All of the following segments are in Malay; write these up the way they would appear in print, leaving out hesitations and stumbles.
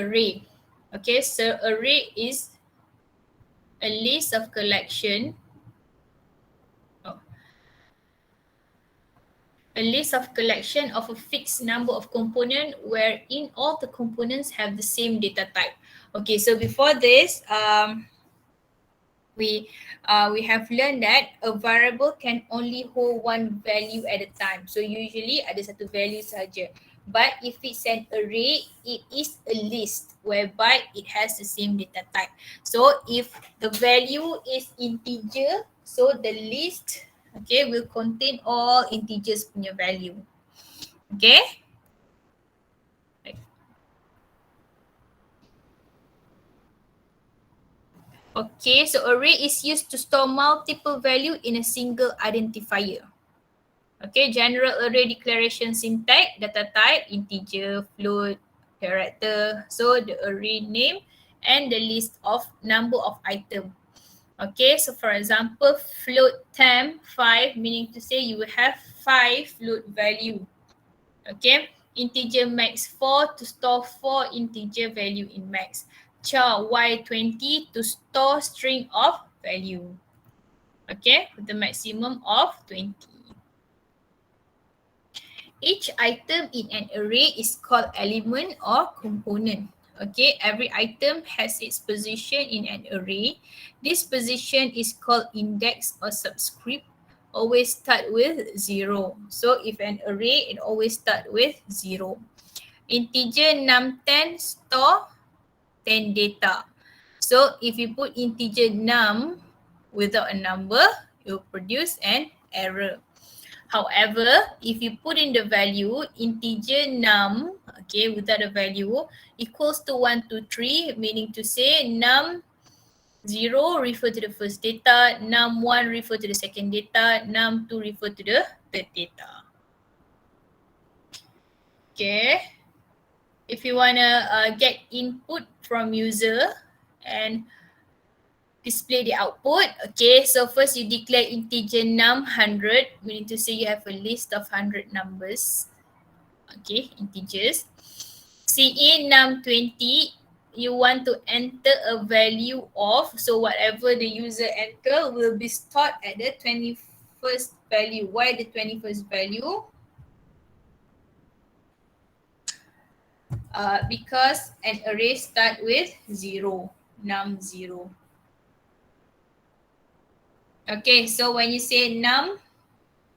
array. Okay, so array is a list of collection. A list of collection of a fixed number of components wherein all the components have the same data type. Okay, so before this, we have learned that a variable can only hold one value at a time. So usually ada satu value saja. But if it's an array, it is a list whereby it has the same data type. So if the value is integer, so the list, okay, will contain all integers punya value. Okay? Okay, so array is used to store multiple value in a single identifier. Okay, general array declaration syntax, data type, integer, float, character. So the array name and the list of number of item. Okay, so for example, float temp 5, meaning to say you will have 5 float value. Okay, integer max 4 to store 4 integer value in max. Char y20 to store string of value. Okay, with the maximum of 20. Each item in an array is called element or component. Okay, every item has its position in an array. This position is called index or subscript. Always start with 0. So if an array, it always start with 0. Integer num10 store 10 data. So if you put integer num without a number, it will produce an error. However, if you put in the value integer num, okay, without a value, equals to 1, 2, 3, meaning to say num 0 refer to the first data, num 1 refer to the second data, num 2 refer to the third data. Okay. If you want to get input from user and display the output, okay, so first you declare integer num 100, meaning to say you have a list of 100 numbers, okay, integers. Cin num 20, you want to enter a value of, so whatever the user enter will be stored at the 21st value. Why the 21st value? Because an array start with 0, num 0. Okay, so when you say num,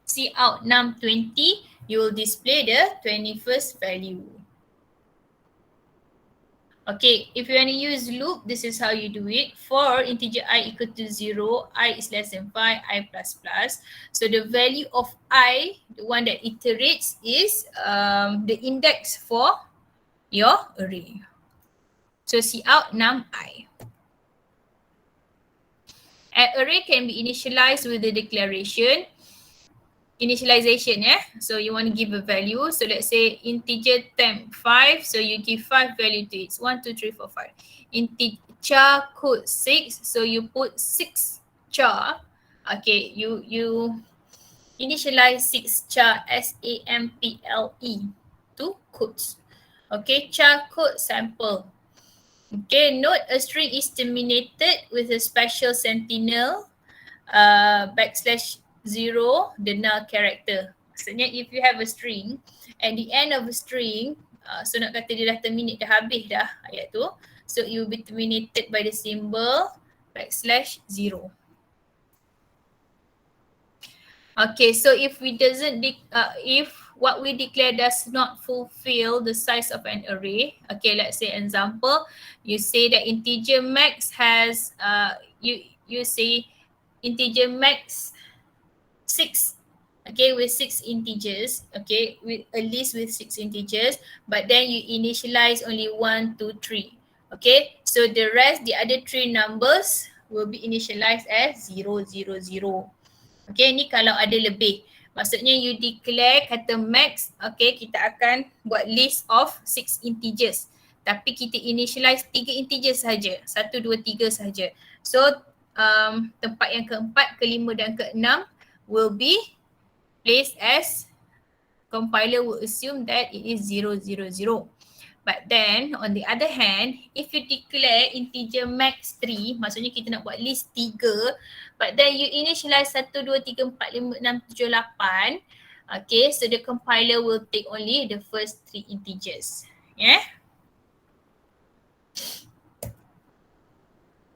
cout num 20, you will display the 21st value. Okay, if you want to use loop, this is how you do it. For integer I equal to 0, I is less than 5, I plus plus. So the value of I, the one that iterates, is the index for your array. So cout num I. An array can be initialized with the declaration. Initialization, yeah. So you want to give a value. So let's say integer temp 5. So you give 5 value to it. 1, 2, 3, 4, 5. Integer char code 6. So you put 6 char. Okay, you initialize 6 char SAMPLE to codes. Okay, char code sample. Okay, note a string is terminated with a special sentinel \0 the null character. Maksudnya if you have a string, at the end of a string, so nak kata dia dah terminate, dah habis dah ayat tu, so it will be terminated by the symbol \0. Okay, so if we if what we declare does not fulfill the size of an array, okay, let's say example, you say that integer max has you say integer max 6, okay, with 6 integers, okay, with a list with 6 integers, but then you initialize only 1, 2, 3, okay, so the rest, the other 3 numbers will be initialized as 0, 0, 0. Okay, ni kalau ada lebih. Maksudnya you declare kata max, okay, kita akan buat list of 6 integers. Tapi kita initialize 3 integers saja. 1, 2, 3 saja. So, tempat yang keempat, kelima dan keenam will be placed as compiler will assume that it is 0, 0, 0. But then on the other hand, if you declare integer max 3, maksudnya kita nak buat list 3, but then you initialize 1, 2, 3, 4, 5, 6, 7, 8. Okay, so the compiler will take only the first 3 integers. Yeah.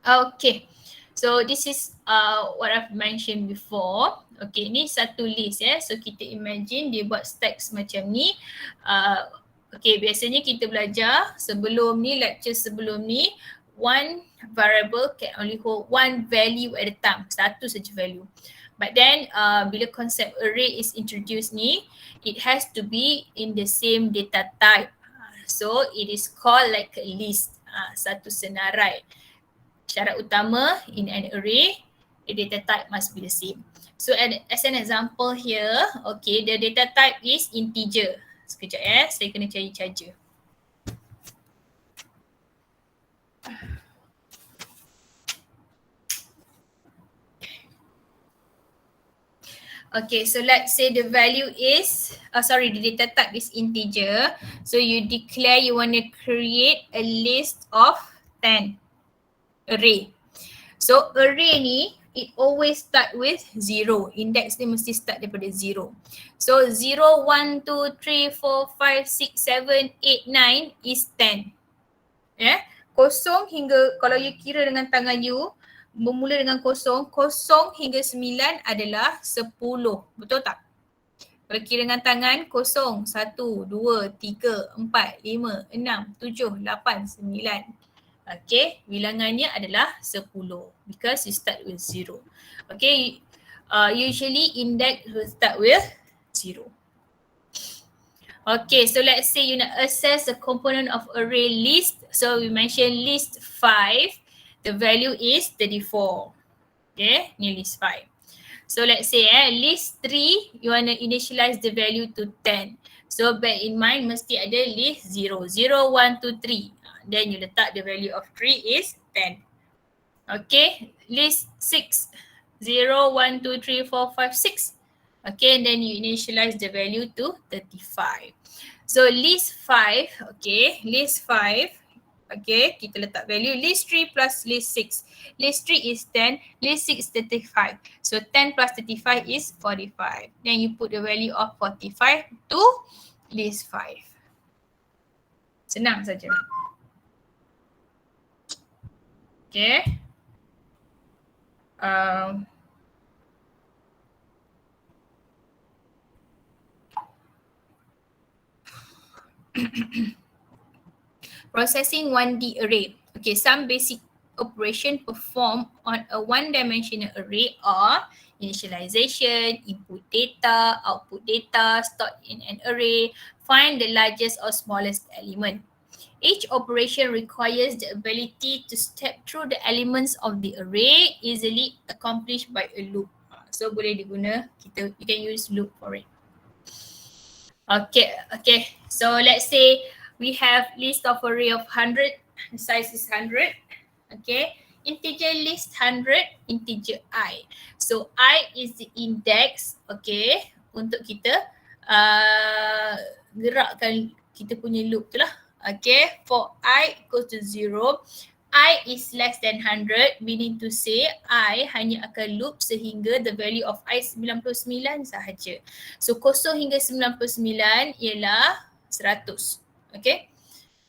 Okay. So this is what I've mentioned before. Okay, ni satu list ya. So kita imagine dia buat stack semacam ni. Okay, biasanya kita belajar sebelum ni, lecture sebelum ni, one variable can only hold one value at a time. Satu saja value. But then bila konsep array is introduced ni, it has to be in the same data type. So it is called like a list. Satu senarai. Syarat utama in an array, the data type must be the same. So as an example here, okay, the data type is integer. Sekejap ya, saya kena cari charger. Okay, so let's say the value is, the data type is integer. So you declare you want to create a list of 10 array. So array ni, it always start with 0. Index dia mesti start daripada 0. So 0, 1, 2, 3, 4, 5, 6, 7, 8, 9 is 10. Yeah? Kosong hingga, kalau you kira dengan tangan you, bermula dengan kosong, kosong hingga 9 adalah 10. Betul tak? Kalau kira dengan tangan, kosong, 1, 2, 3, 4, 5, 6, 7, 8, 9. Okay, bilangannya adalah 10 because you start with 0. Okay, usually index will start with 0. Okay, so let's say you nak access a component of array list. So we mentioned list 5. The value is 34. Okay, ni list 5. So let's say list 3, you want to initialize the value to 10. So bear in mind mesti ada list 0. 0, 1, 2, 3. Then you letak the value of 3 is 10. Okay, list 6. 0, 1, 2, 3, 4, 5, 6. Okay, and then you initialize the value to 35. So list 5, okay, list 5. Okay, kita letak value list 3 plus list 6. List 3 is 10, list 6 is 35. So 10 plus 35 is 45. Then you put the value of 45 to list 5. Senang saja. Okay. Processing 1D array. Okay, some basic operation performed on a one-dimensional array are initialization, input data, output data, stored in an array, find the largest or smallest element. Each operation requires the ability to step through the elements of the array, easily accomplished by a loop. So boleh diguna, you can use loop for it. Okay. So let's say we have list of array of 100, the size is 100. Okay, integer list 100, integer I. So I is the index, okay, untuk kita gerakkan kita punya loop tu lah. Okay, for I equals to 0, I is less than 100, meaning to say I hanya akan loop sehingga the value of I 99 sahaja. So 0 hingga 99 ialah 100. Okay,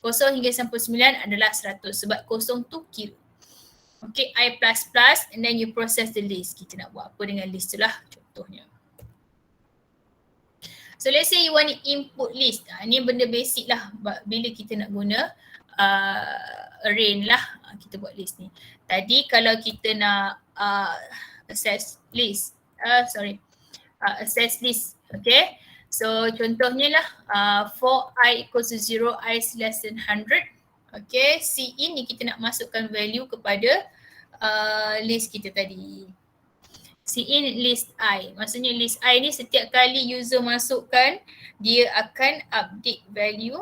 0 hingga 99 adalah 100 sebab 0 tu kira. Okay, I plus plus and then you process the list. Kita nak buat apa dengan list tu lah contohnya. So let's say you want to input list. Ni benda basic lah bila kita nak guna array lah. Kita buat list ni. Tadi kalau kita nak access list. Access list. Okay. So contohnya lah for I equals to 0, I is less than 100. Okay, Cin ni kita nak masukkan value kepada list kita tadi. Cin list I. Maksudnya list I ni setiap kali user masukkan, dia akan update value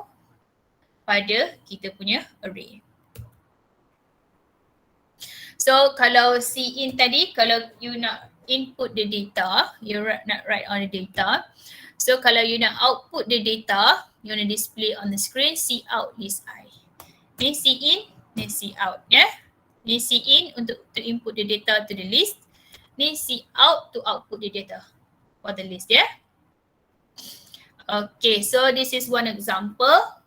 pada kita punya array. So kalau Cin tadi, kalau you nak input the data, you nak write on the data. So kalau you nak output the data, you want to display on the screen, see out list I. Ni see in, ni see out ya. Ni see in untuk to input the data to the list. Ni see out to output the data for the list ya. Okay, so this is one example.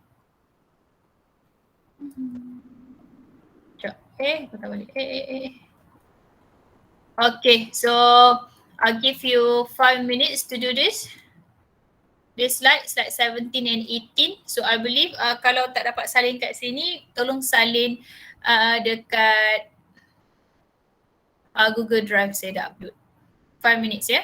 Sekejap, kita balik. Okay, so I'll give you 5 minutes to do this. This slide 17 and 18. So I believe kalau tak dapat salin kat sini, tolong salin dekat Google Drive saya dah upload. 5 minutes ya.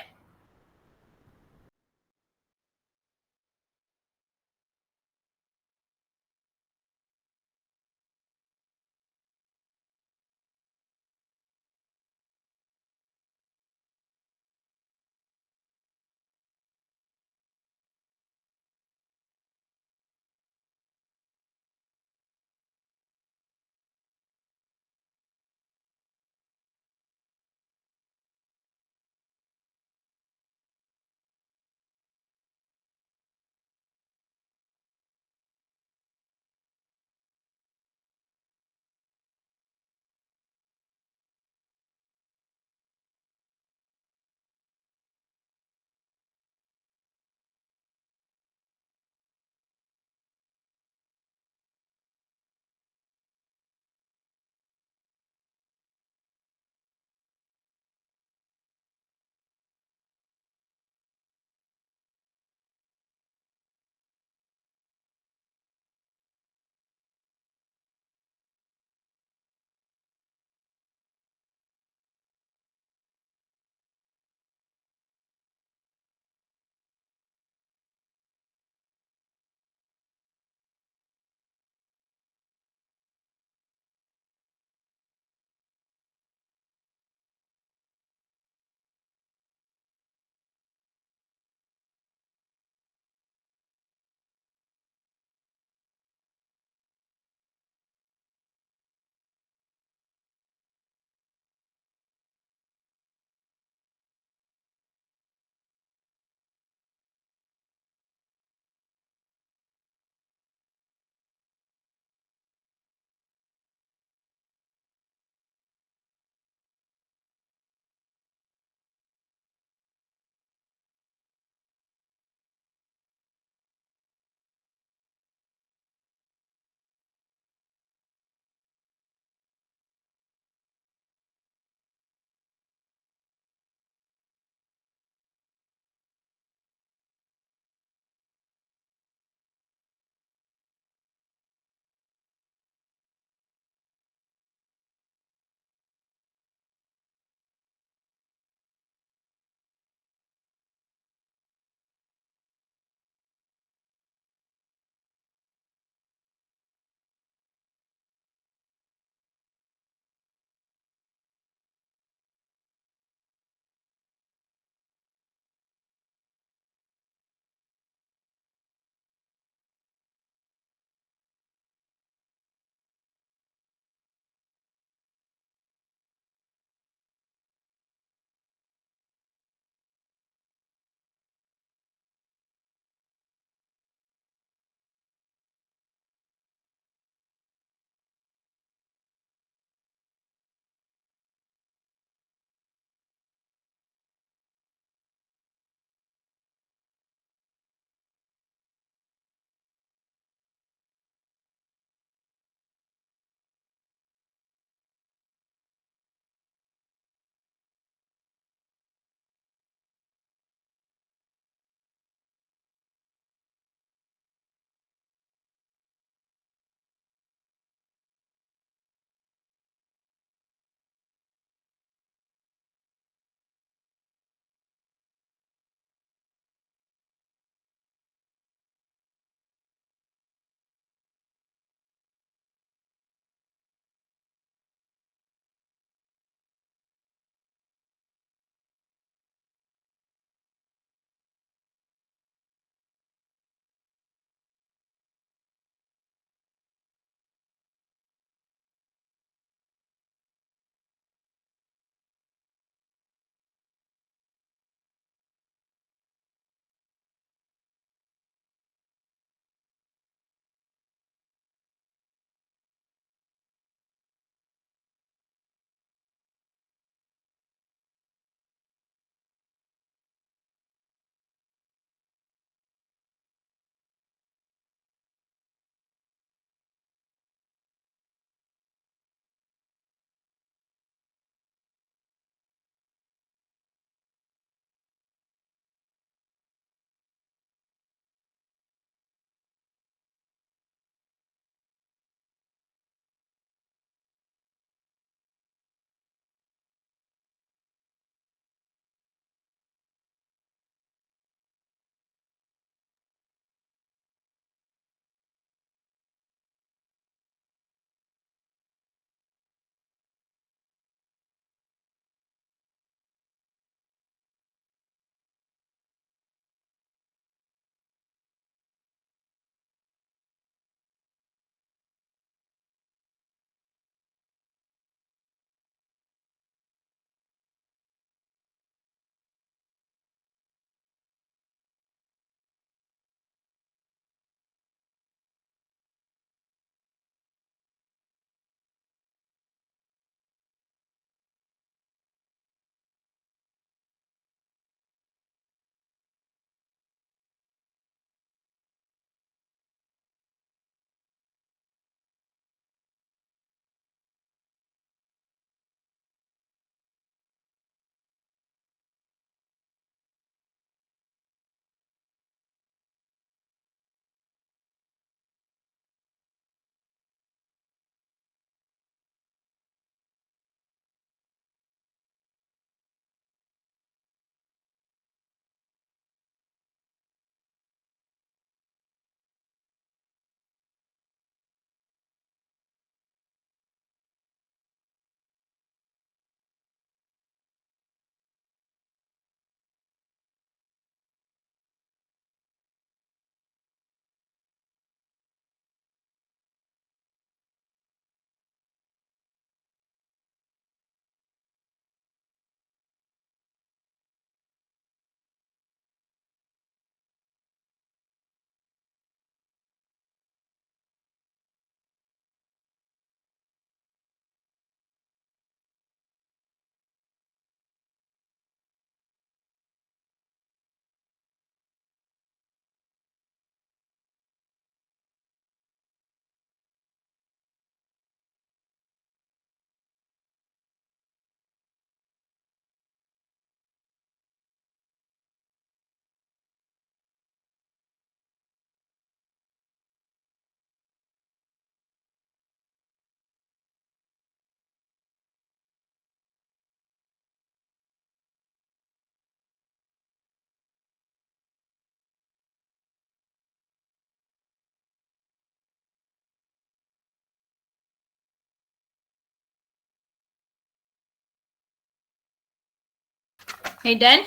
Are you done?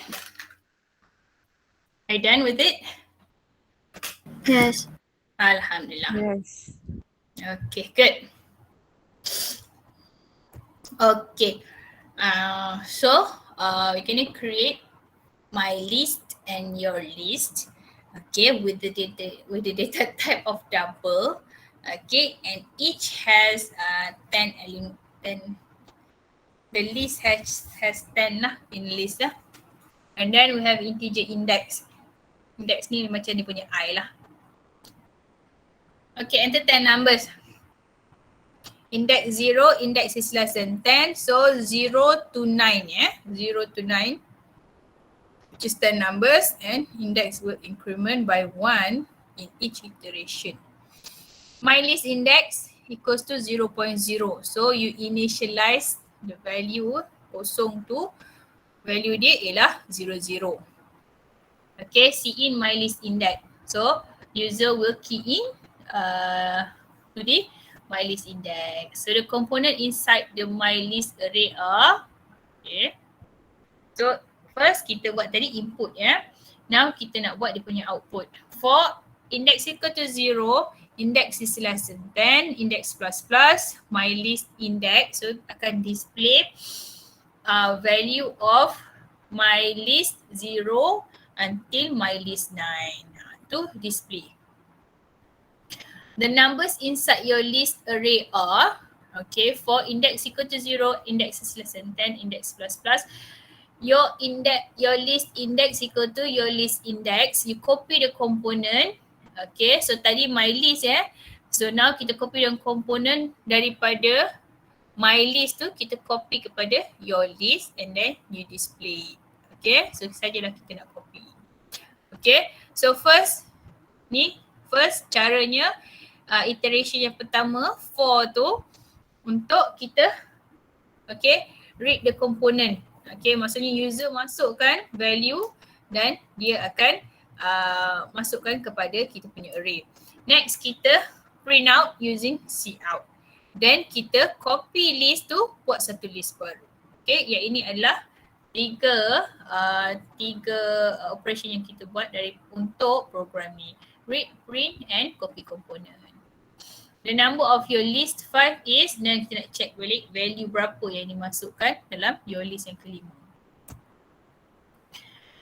Are you done with it? Yes. Alhamdulillah. Yes. Okay, good. Okay. We're gonna create my list and your list. Okay, with the data type of double. Okay, and each has 10 element. 10. The list has 10 lah in list lah. And then we have integer index. Index ni macam dia punya I lah. Okay, enter 10 numbers. Index 0, index is less than 10. So 0 to 9, 0 to 9, which is 10 numbers, and index will increment by 1 in each iteration. My list index equals to 0.0. So you initialize the value kosong tu, value dia ialah 00. Okay, see in my list index. So user will key in to the my list index. So the component inside the my list array are, okay. So first kita buat tadi input ya. Now kita nak buat dia punya output. For index equal to 0, index is less than 10, index plus plus, my list index. So akan display value of my list 0 until my list 9 to display. The numbers inside your list array are, okay, for index equal to 0, index is less than 10, index plus plus. Your list index equal to your list index. You copy the component. Okay, so tadi my list So now kita copy the component daripada my list tu, kita copy kepada your list and then you display. Okay, so sajalah kita nak copy. Okay, so first caranya iteration yang pertama for tu untuk kita read the component. Okay, maksudnya user masukkan value dan dia akan masukkan kepada kita punya array. Next kita print out using cout. Then kita copy list tu buat satu list baru. Okay, yang ini adalah tiga operation yang kita buat untuk program ni. Read, print and copy component. The number of your list 5 is, dan kita nak check balik value berapa yang dimasukkan dalam your list yang kelima.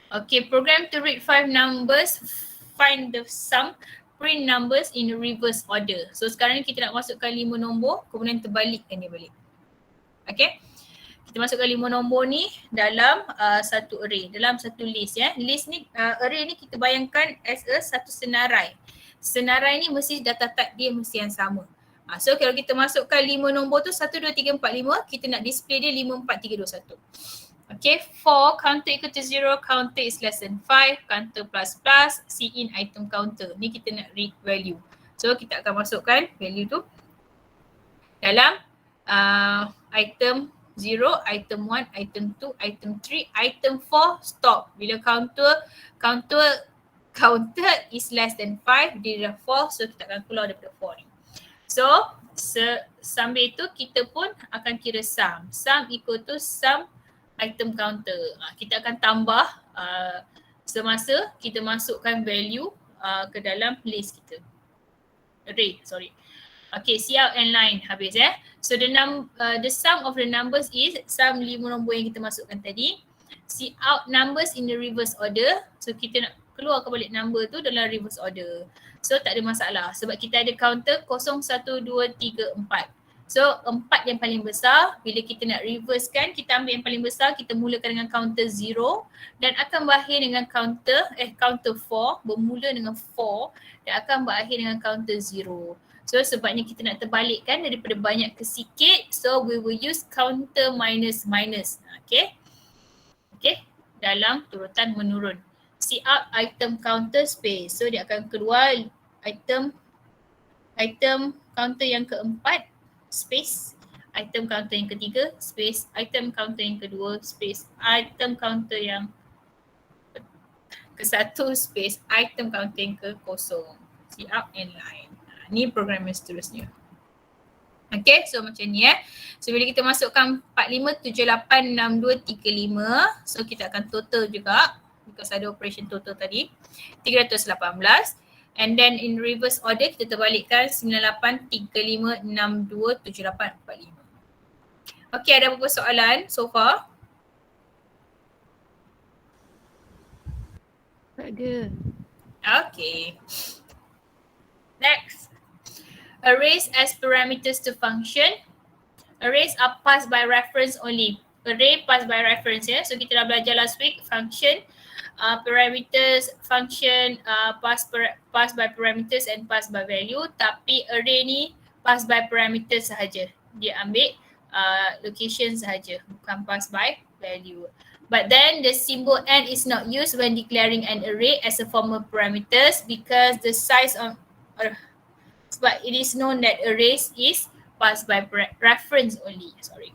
Okay, program to read 5 numbers, find the sum, print numbers in reverse order. So sekarang ni kita nak masukkan 5 nombor, kemudian terbalikkan dia balik. Okay, kita masukkan 5 nombor ni dalam satu array, dalam satu list List ni, array ni kita bayangkan as satu senarai. Senarai ni mesti data type dia mesti yang sama. So kalau kita masukkan 5 nombor tu 1, 2, 3, 4, 5, kita nak display dia 5, 4, 3, 2, 1. Okay, for counter equal to 0, counter is less than 5, counter plus plus, see in item counter. Ni kita nak read value. So kita akan masukkan value tu dalam item 0, item 1, item 2, item 3, item 4, stop. Bila counter is less than 5, dia dah 4, so kita akan keluar daripada 4 ni. So sambil itu kita pun akan kira sum. Sum equal to sum item counter. Kita akan tambah semasa kita masukkan value ke dalam list kita. Array, sorry. Okay, cout and line habis So the sum of the numbers is sum 5 nombor yang kita masukkan tadi. Cout numbers in the reverse order. So kita nak keluarkan balik number tu dalam reverse order. So tak ada masalah sebab kita ada counter 0, 1, 2, 3, 4. So 4 yang paling besar, bila kita nak reverse kan, kita ambil yang paling besar, kita mulakan dengan counter 0 dan akan berakhir dengan counter 4, bermula dengan 4 dan akan berakhir dengan counter 0. So sebabnya kita nak terbalikkan daripada banyak ke sikit, so we will use counter minus minus. Okay, dalam turutan menurun. Cout item counter space. So dia akan keluar item counter yang keempat, space, item counter yang ketiga, space, item counter yang kedua, space, item counter yang ke-1, space, item counter yang ke-0. Cout and line. Ni program yang seterusnya. Okay, so macam ni So bila kita masukkan 45, 78, 62, 35. So kita akan total juga because ada operation total tadi. 318. And then in reverse order kita terbalikkan 98, 35, 62, 78, 45. Okay, ada apa-apa soalan so far? Tak ada. Okay. Next. Arrays as parameters to function. Arrays are passed by reference only. Array passed by reference ya. So kita dah belajar last week function, parameters, function pass by parameters and pass by value. Tapi array ni pass by parameters sahaja. Dia ambil location sahaja, bukan pass by value. But then the symbol n is not used when declaring an array as a form of parameters because the size of but it is known that arrays is passed by reference only. Sorry.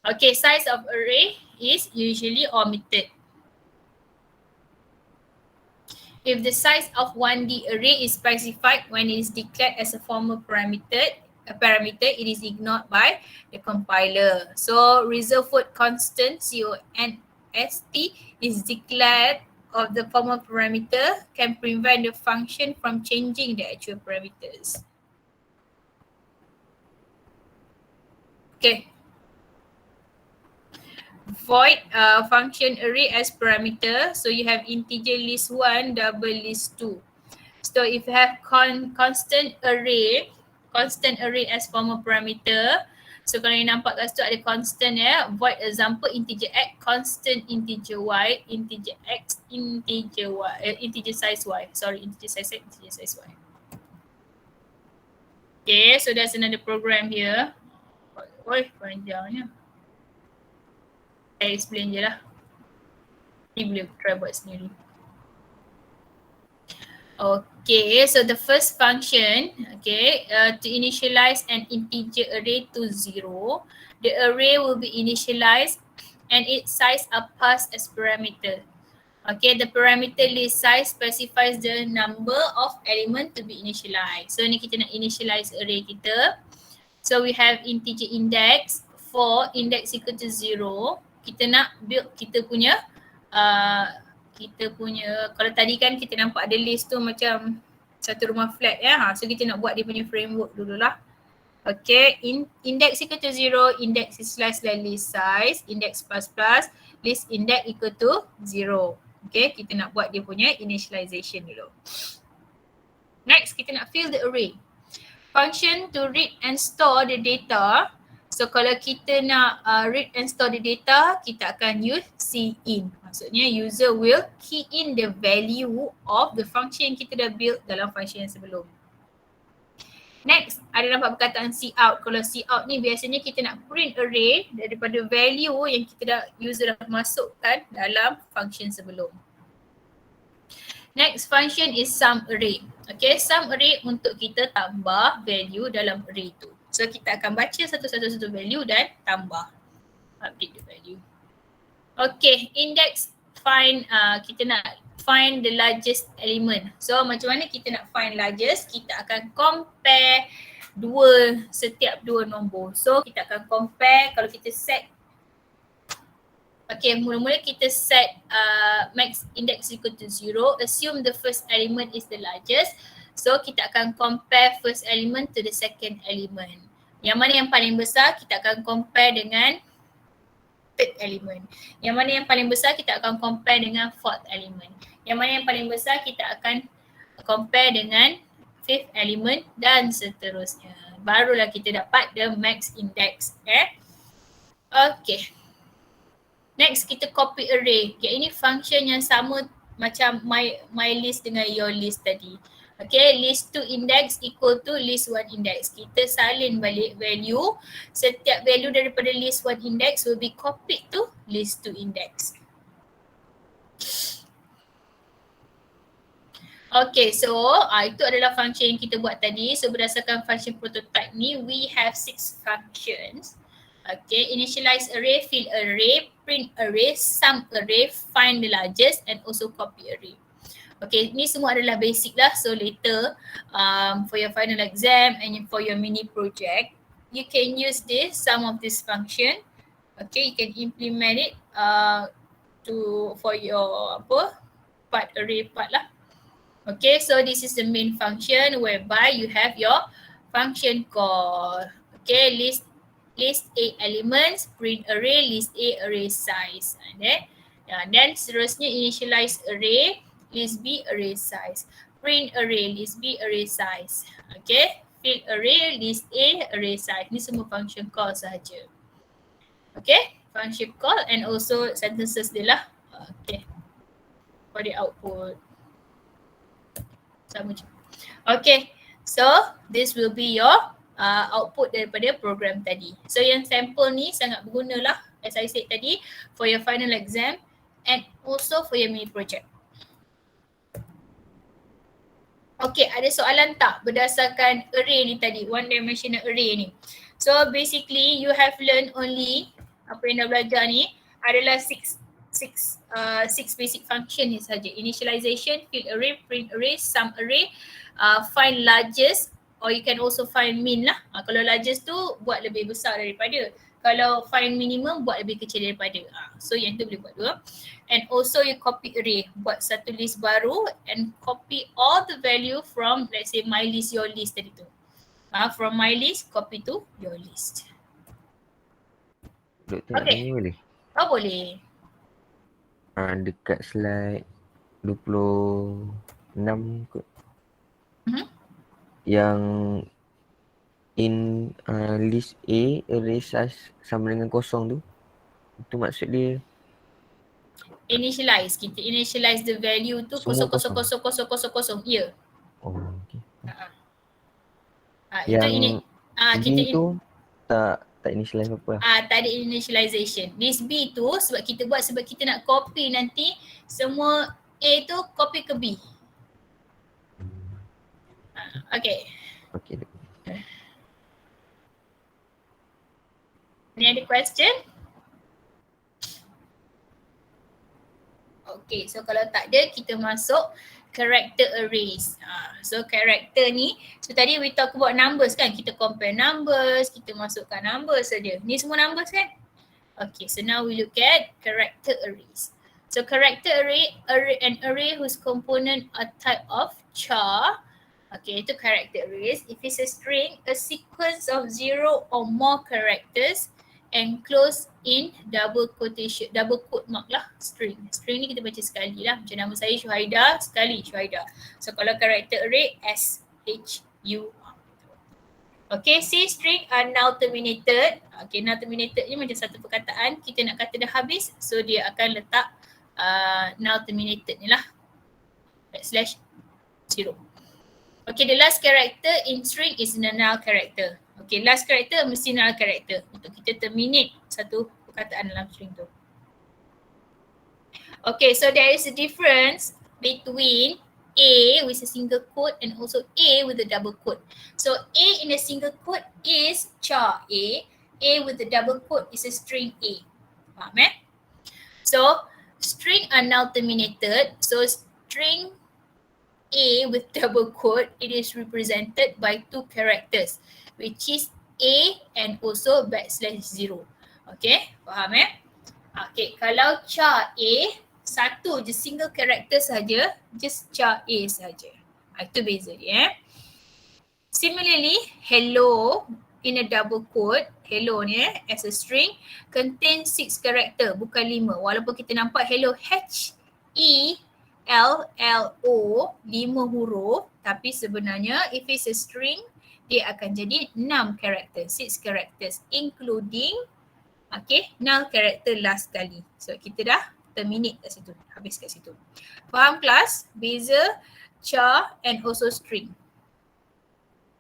Okay, size of array is usually omitted. If the size of 1D array is specified when it is declared as a formal parameter, it is ignored by the compiler. So reserved word constant CONST is declared of the formal parameter can prevent the function from changing the actual parameters. Okay. Void function array as parameter. So you have integer list 1, double list 2. So if you have constant array as formal parameter. So kalau you nampak kat situ ada constant ya. Void example integer x, constant integer y, integer x, integer y, integer size y. Sorry, integer size x, integer size y. Okay, so there's another program here. Oi, panjangnya. Saya explain je lah. Ni boleh try buat sendiri. Okay, so the first function, okay, to initialize an integer array to 0, the array will be initialized and its size are passed as parameter. Okay, the parameter list size specifies the number of element to be initialized. So ni kita nak initialize array kita. So we have integer index for index equal to 0. Kita nak build kita punya kalau tadi kan kita nampak ada list tu macam satu rumah flat ya. So kita nak buat dia punya framework dululah. Okay, index equal to 0, index is less than list size, index plus plus, list index equal to 0. Okay, kita nak buat dia punya initialization dulu. Next, kita nak fill the array. Function to read and store the data. So kalau kita nak read and store the data, kita akan use cin. Maksudnya user will key in the value of the function yang kita dah build dalam function yang sebelum. Next, ada nampak perkataan cout. Kalau cout ni biasanya kita nak print array daripada value yang kita dah user dah masukkan dalam function sebelum. Next function is sum array. Okay, sum array untuk kita tambah value dalam array tu. So kita akan baca satu-satu value dan tambah. Update the value. Okay, index find, kita nak find the largest element. So macam mana kita nak find largest? Kita akan compare setiap dua nombor. So kita akan compare kalau kita set. Okay, mula-mula kita set max index equal to 0. Assume the first element is the largest. So kita akan compare first element to the second element. Yang mana yang paling besar kita akan compare dengan third element. Yang mana yang paling besar kita akan compare dengan fourth element. Yang mana yang paling besar kita akan compare dengan fifth element dan seterusnya. Barulah kita dapat the max index. Okay. Next kita copy array. Okay, ini function yang sama macam my list dengan your list tadi. Okay, list 2 index equal to list 1 index. Kita salin balik value. Setiap value daripada list 1 index will be copied to list 2 index. Okay, so itu adalah function yang kita buat tadi. So berdasarkan function prototype ni, we have 6 functions. Okay, initialize array, fill array, print array, sum array, find the largest and also copy array. Okay, ni semua adalah basic lah. So later for your final exam and for your mini project, you can use this, some of this function. Okay, you can implement it for your part array part lah. Okay, so this is the main function whereby you have your function call. Okay, list A elements, print array, list A array size. And then seterusnya initialize array, list B array size, print array, list B array size. Okay, fill array, list A array size. Ni semua function call sahaja. Okay, function call and also sentences dia lah. Okay, for the output. Sama je. Okay, so this will be your output daripada program tadi. So yang sampel ni sangat berguna lah, as I said tadi, for your final exam and also for your mini project. Okay, ada soalan tak berdasarkan array ni tadi, one dimensional array ni? So basically you have learned only, apa yang dah belajar ni adalah six basic function ni saja. Initialization, fill array, print array, sum array, find largest, or you can also find min lah. Kalau largest tu buat lebih besar daripada, kalau find minimum buat lebih kecil daripada. So yang tu boleh buat dua. And also you copy array, buat satu list baru and copy all the value from, let's say my list, your list tadi tu. From my list, copy to your list. Doktor Okay. ni boleh? Oh boleh. Dekat slide 26 kot. Yang in list A array size sama dengan kosong tu. Itu maksud dia Initialize, kita initialize the value tu semua kosong. Ya. Oh, okey. Itu Yang kita B tu tak initialize apa-apa lah. tak ada initialization. List B tu sebab kita buat sebab kita nak copy nanti semua A tu copy ke B. Okay. Okey. Ni ada question? Okay, so kalau tak ada kita masuk character arrays. So character ni, so tadi we talk about numbers kan, kita compare numbers, kita masukkan numbers saja. Ni semua numbers kan? Okay, so now we look at character arrays. So character array, an array whose component are type of char. Okay, itu character arrays. If it's a string, a sequence of 0 or more characters enclosed in double quote mark lah, string. String ni kita baca sekali lah. Macam nama saya Syuhaida, sekali Syuhaida. So kalau character array, S-H-U. Okay, C string are null terminated. Okay, null terminated ni macam satu perkataan. Kita nak kata dah habis, so dia akan letak null terminated ni lah. /0. Okay, the last character in string is the null character. Okay, last character mesti null character untuk kita terminate satu perkataan dalam string tu. Okay, so there is a difference between A with a single quote and also A with a double quote. So A in a single quote is char A with a double quote is a string A. Faham eh? So string are null terminated. So string A with double quote, it is represented by two characters, which is A and also /0. Okay, faham eh? Okay, kalau char A, satu je single character saja, just char A saja. Itu beza dia. Similarly, hello in a double quote, hello ni as a string, contains 6 character, bukan 5. Walaupun kita nampak hello H-E-L-L-O, 5 huruf, tapi sebenarnya if it's a string, dia akan jadi 6 character, 6 characters including null character last kali. So kita dah terminate kat situ, habis kat situ. Faham kelas? Beza char and also string.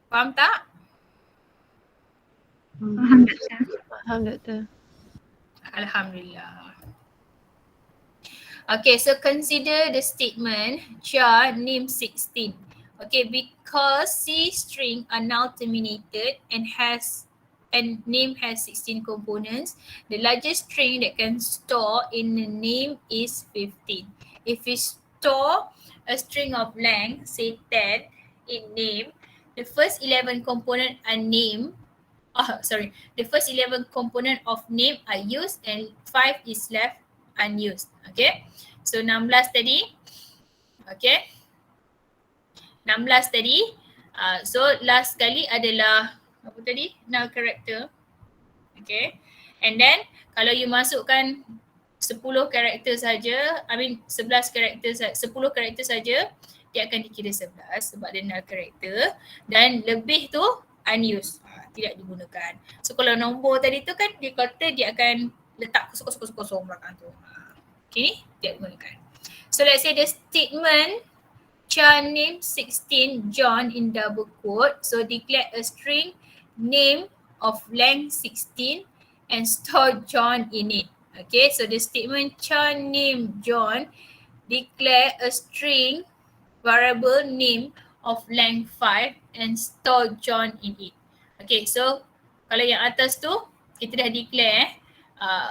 Faham tak? Faham doktor. Alhamdulillah. Okay, so consider the statement char name 16. Okay, because C string are now terminated and name has 16 components, the largest string that can store in the name is 15. If we store a string of length, say 10 in name, the first 11 component are name the first 11 component of name are used and 5 is left unused. Okay, so 16 tadi. Okay, 16 tadi. So last sekali adalah apa tadi? Null character. Okay, and then kalau you masukkan 10 karakter saja, 11 karakter, 10 karakter saja, dia akan dikira 11 sebab dia null karakter, dan lebih tu unused, tidak digunakan. So kalau nombor tadi tu kan dia kata dia akan letak kosong belakang tu. Okay, ni tidak digunakan. So let's say the statement Chan name 16 John in double quote. So declare a string name of length 16 and store John in it. Okay, so the statement Chan name John declare a string variable name of length 5 and store John in it. Okay, so kalau yang atas tu kita dah declare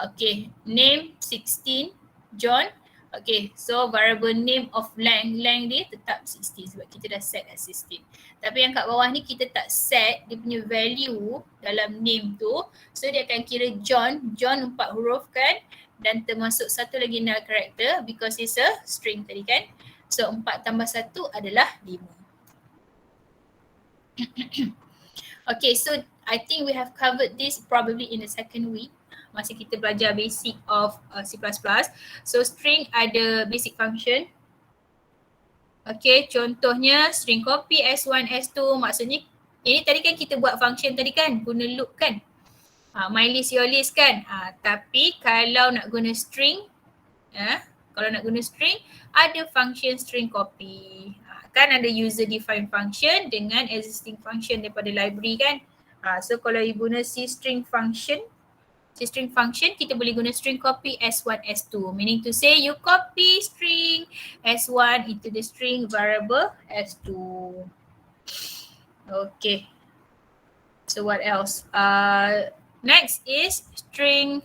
okay, name 16 John. Okay, so variable name of length dia tetap 16 sebab kita dah set as 16. Tapi yang kat bawah ni kita tak set dia punya value dalam name tu. So dia akan kira John 4 huruf kan, dan termasuk satu lagi null character because it's a string tadi kan. So 4 tambah 1 adalah 5. Okay, so I think we have covered this probably in the second week. Masa kita belajar basic of C++. So string ada basic function. Okay, contohnya string copy S1, S2, maksudnya ini tadi kan kita buat function tadi kan, guna loop kan. My list, your list kan. Tapi kalau nak guna string, ada function string copy. Kan ada user defined function dengan existing function daripada library kan. So kalau you guna string function, kita boleh guna string copy S1, S2. Meaning to say you copy string S1 into the string variable S2. Okay. So what else? Next is string,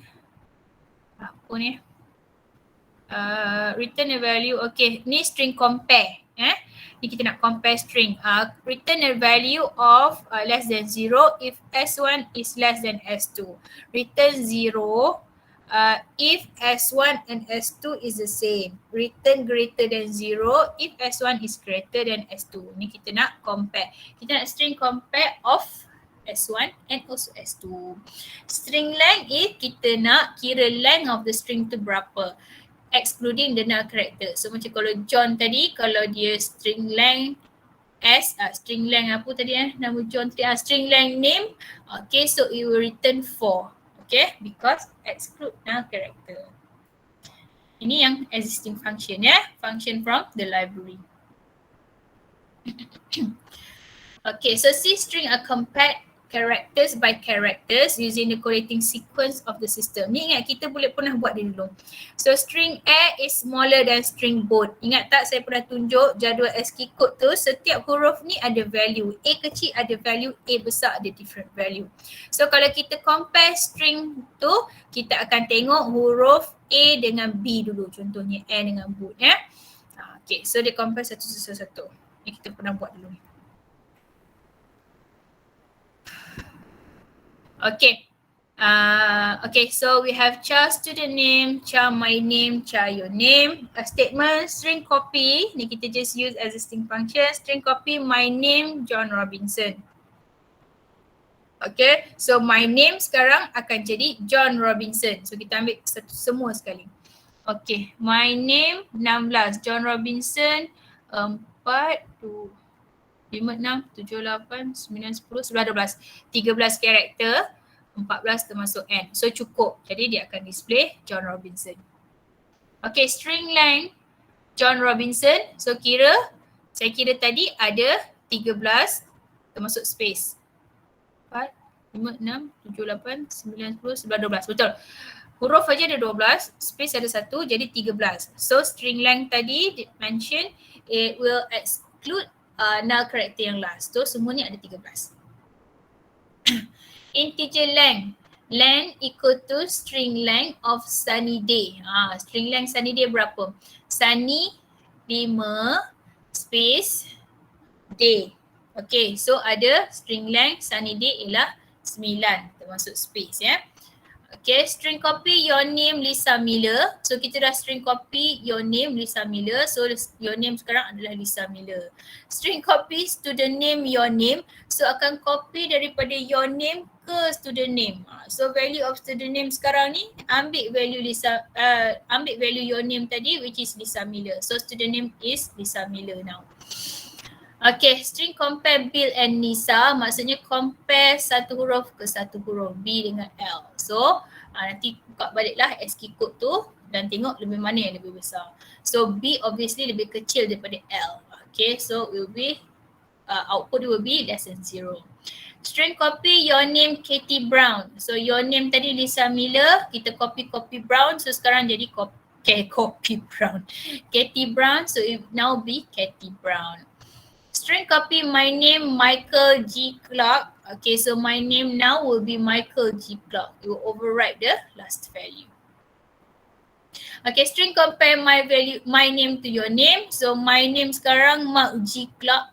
apa ni? Return a value. Okay, ni string compare. Ni kita nak compare string. Return a value of less than 0 if S1 is less than S2. Return 0 if S1 and S2 is the same. Return greater than 0 if S1 is greater than S2. Ni kita nak compare. Kita nak string compare of S1 and also S2. String length is kita nak kira length of the string tu berapa, excluding the null character. So macam kalau John tadi, kalau dia string length string length apa tadi nama John tadi, string length name, okay, so it will return 4, okay, because exclude null character. Ini yang existing function function from the library. Okay, so C string are compared characters by characters using the correlating sequence of the system. Ni ingat kita boleh pernah buat dia dulu. So string A is smaller than string both. Ingat tak saya pernah tunjuk jadual ASCII code tu, setiap huruf ni ada value. A kecil ada value, A besar ada different value. So kalau kita compare string tu, kita akan tengok huruf A dengan B dulu, contohnya A dengan boot Okay, so dia compare satu. Ni kita pernah buat dulu. Okay. Okay, so we have char student name, char my name, char your name. A statement string copy, ni kita just use existing function. String copy my name John Robinson. Okay, so my name sekarang akan jadi John Robinson. So kita ambil semua sekali. Okay, my name 16 John Robinson 4, 2, 5, 6, 7, 8, 9, 10, 11, 12 karakter, 14 termasuk N. So cukup. Jadi dia akan display John Robinson. Okay, string length John Robinson. So saya kira tadi ada 13 termasuk space. 4, 5, 6, 7, 8, 9, 10, 11, 12. Betul. Huruf aja ada 12, space ada 1, jadi 13. So string length tadi mention it will exclude null character yang last. So semua ni ada 13. Integer length. Length equal to string length of sunny day. String length sunny day berapa? Sunny 5 space day. Okay, so ada string length sunny day ialah 9 termasuk space ya. Okay, string copy your name Lisa Miller. So kita dah string copy your name Lisa Miller. So your name sekarang adalah Lisa Miller. String copy student name your name. So akan copy daripada your name ke student name. So value of student name sekarang ni ambil value your name tadi which is Lisa Miller. So student name is Lisa Miller now. Okay, string compare Bill and Nisa maksudnya compare satu huruf ke satu huruf B dengan L. So nanti buka baliklah ASCII code tu dan tengok lebih mana yang lebih besar. So B obviously lebih kecil daripada L. Okay, so will be output will be less than 0. String copy your name Katie Brown. So your name tadi Lisa Miller, kita copy Brown. So sekarang jadi copy Brown. Katie Brown, so it now be Katie Brown. String copy my name Michael G. Clark. Okay, so my name now will be Michael G. Clark. You will overwrite the last value. Okay, string compare my name to your name. So my name sekarang Mark G. Clark.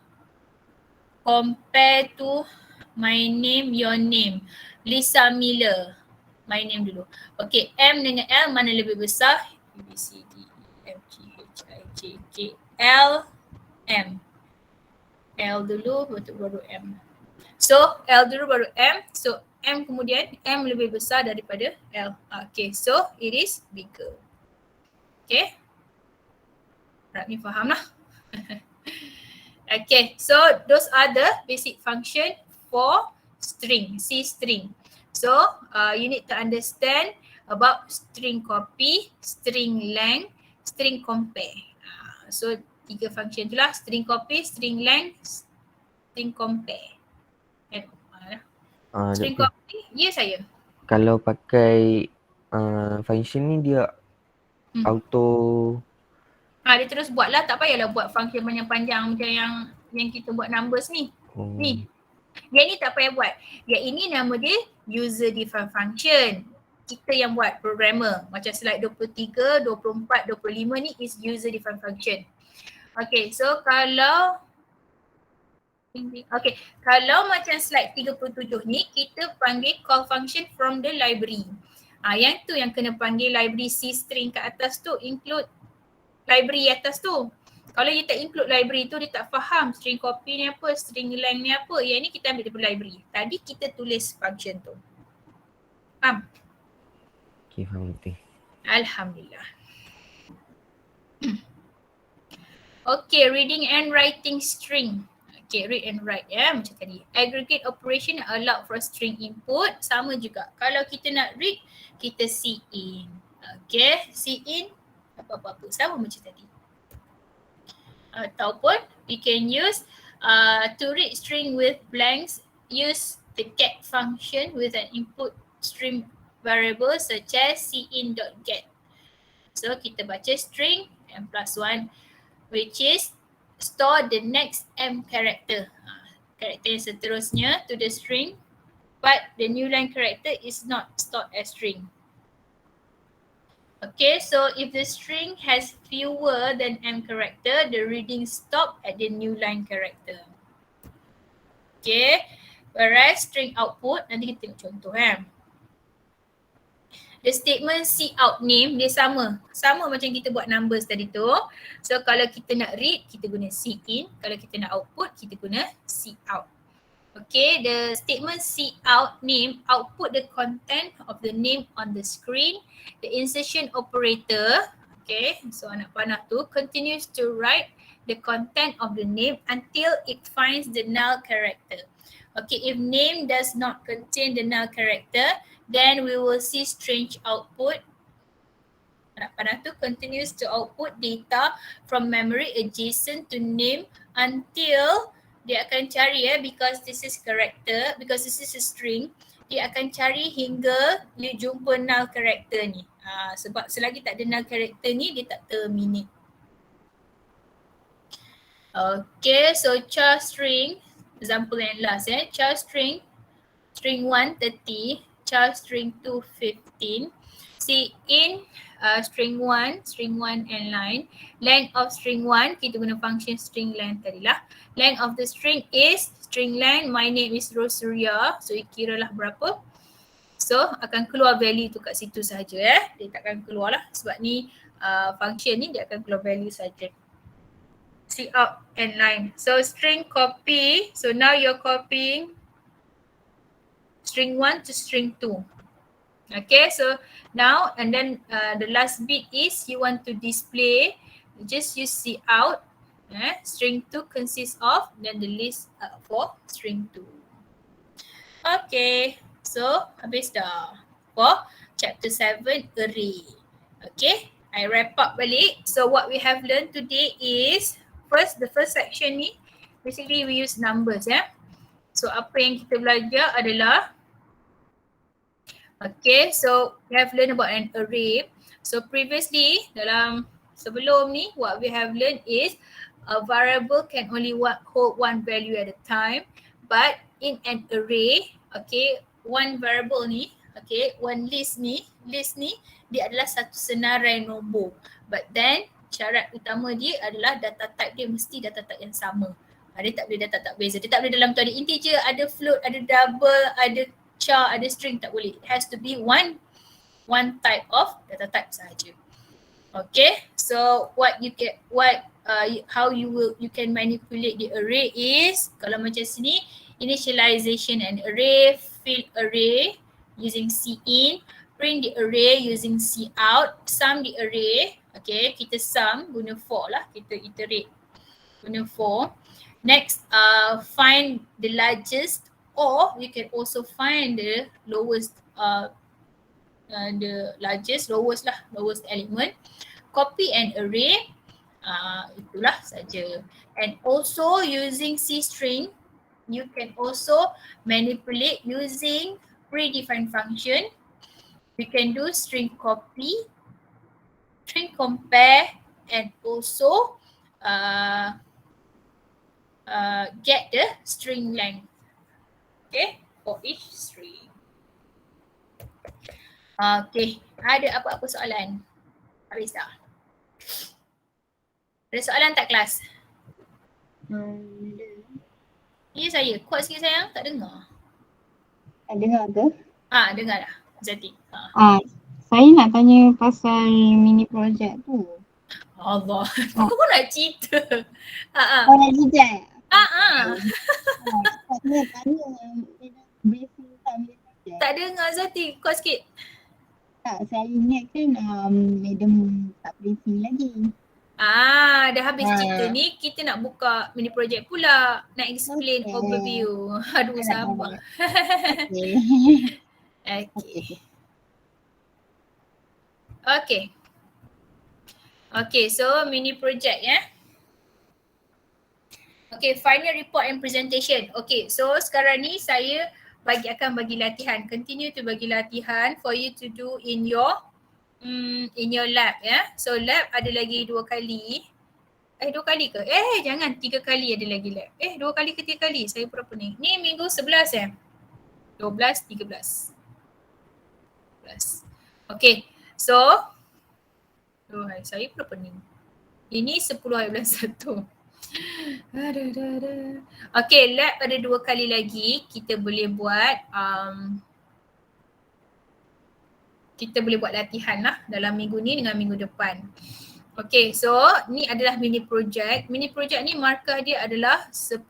Compare to my name, your name. Lisa Miller. My name dulu. Okay, M dengan L mana lebih besar? A, B, C, D, E, F, G, H, I, J, K, L, M. L dulu baru M. So L dulu baru M. So M kemudian M lebih besar daripada L. Okay, so it is bigger. Okay. Harap ni faham lah. Okay, so those are the basic function for string, C string. So you need to understand about string copy, string length, string compare. So 3 function tu lah, string copy, string length, string compare. String copy, ya saya. Kalau pakai function ni dia auto Dia terus buat lah, tak payahlah buat function panjang-panjang macam yang kita buat numbers ni. Ni. Yang ni tak payah buat. Yang ini nama dia user defined function. Kita yang buat programmer. Macam slide 23, 24, 25 ni is user defined function. Okay, so kalau macam slide 37 ni kita panggil call function from the library. Yang tu yang kena panggil library C string kat atas tu, include library atas tu. Kalau you tak include library tu, dia tak faham string copy ni apa, string length ni apa. Yang ni kita ambil daripada library. Tadi kita tulis function tu. Faham? Okay, faham betul. Alhamdulillah. Okay, reading and writing string. Okay, read and write ya, macam tadi. Aggregate operation allowed for string input. Sama juga. Kalau kita nak read, kita C in. Okay, C in apa-apa. Sama macam tadi. Ataupun we can use to read string with blanks, use the get function with an input string variable such as cin.get. So kita baca string m+1 which is store the next m character. Character yang seterusnya to the string, but the new line character is not stored as string. Okay, so if the string has fewer than m character, the reading stop at the new line character. Okay, whereas string output, nanti kita tengok contoh kan. The statement cout name dia sama macam kita buat numbers tadi tu. So kalau kita nak read, kita guna cin. Kalau kita nak output, kita guna cout. Okay, the statement cout name output the content of the name on the screen. The insertion operator, okay, so anak panah tu continues to write the content of the name until it finds the null character. Okay, if name does not contain the null character, then we will see strange output. Anak panah tu continues to output data from memory adjacent to name until dia akan cari because this is character, because this is a string, dia akan cari hingga you jumpa null character ni. Sebab selagi tak ada null character ni, dia tak terminate. Okay, so char string, example yang last char string 1 30, char string 2 15. in string 1 and line. Length of string 1, kita guna function string length tadi lah. Length of the string is string length, my name is Rosuria. So kira lah berapa. So akan keluar value tu kat situ saja Dia takkan keluar lah sebab ni function ni dia akan keluar value saja. Cout and line. So string copy. So now you're copying string 1 to string 2. Okay, so now and then the last bit is you want to display, just use cout. String 2 consists of, then the list for string 2. Okay, so habis dah for chapter 7 array. Okay, I wrap up balik. So what we have learned today is the first section ni basically we use numbers So apa yang kita belajar adalah okay, so we have learned about an array. So previously sebelum ni what we have learned is a variable can only hold one value at a time, but in an array, okay, one variable ni, okay, one list ni dia adalah satu senarai nombor. But then syarat utama dia adalah data type dia mesti data type yang sama. Dia tak boleh data type beza. Dia tak boleh dalam tu ada integer, ada float, ada double, ada char, ada string, tak boleh. It has to be one type of data type sahaja. Okay, so how you can manipulate the array is kalau macam sini, initialization an array, fill array using cin, print the array using cout, sum the array. Okay, kita sum guna for lah, kita iterate guna for. Next, find the largest, or you can also find the lowest, lowest element. Copy an array, itulah saja. And also using C string, you can also manipulate using predefined function. You can do string copy, string compare, and also get the string length. Okay, for each string. Okay, ada apa-apa soalan? Habis dah? Ada soalan tak kelas? Ya saya, kuat sikit sayang, tak dengar. Dengar ke? Dengar dah, Zati. Saya nak tanya pasal mini project tu. Allah, aku pun nak cerita. Oh nak cerita? Saya tanya briefing tak mini project. Tak dengar Zati, kuat sikit. Tak, saya ingat kan madam tak briefing lagi. Dah habis cerita ni, kita nak buka mini project pula. Nak explain overview. Aduh, sabar. Okay, so mini project Okay, final report and presentation. Okay, so sekarang ni saya akan bagi latihan. Continue to bagi latihan for you to do in your lab So lab ada lagi 2 kali. 2 kali ke? Jangan 3 kali ada lagi lab. 2 kali ke 3 kali? Saya pura pening. Ni minggu 11 12, 13. Okay, so saya pura pening. Ini 10 hari bulan 1. Okay, lab ada 2 kali lagi. Kita boleh buat latihan lah dalam minggu ni dengan minggu depan. Okay, so ni adalah mini project. Mini project ni markah dia adalah 10%.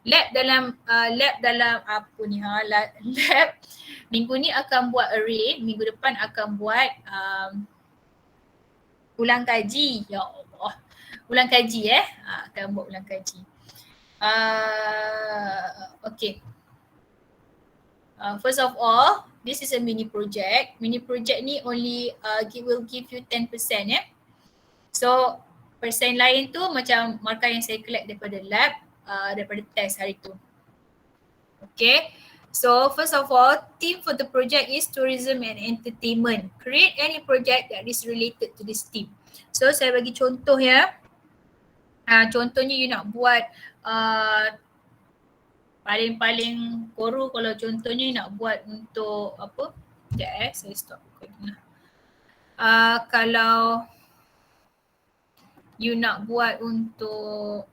Lab dalam apa ni lab minggu ni akan buat array, minggu depan akan buat ulang kaji. Ya Allah. Ulang kaji akan buat ulang kaji. Okay. First of all, this is a mini project. Mini project ni only will give you 10% So persen lain tu macam markah yang saya collect daripada lab, daripada test hari tu. Okay. So first of all, theme for the project is tourism and entertainment. Create any project that is related to this theme. So saya bagi contoh contohnya you nak buat paling koru kalau contohnya you nak buat untuk apa? Sekejap saya stop recording lah. kalau you nak buat untuk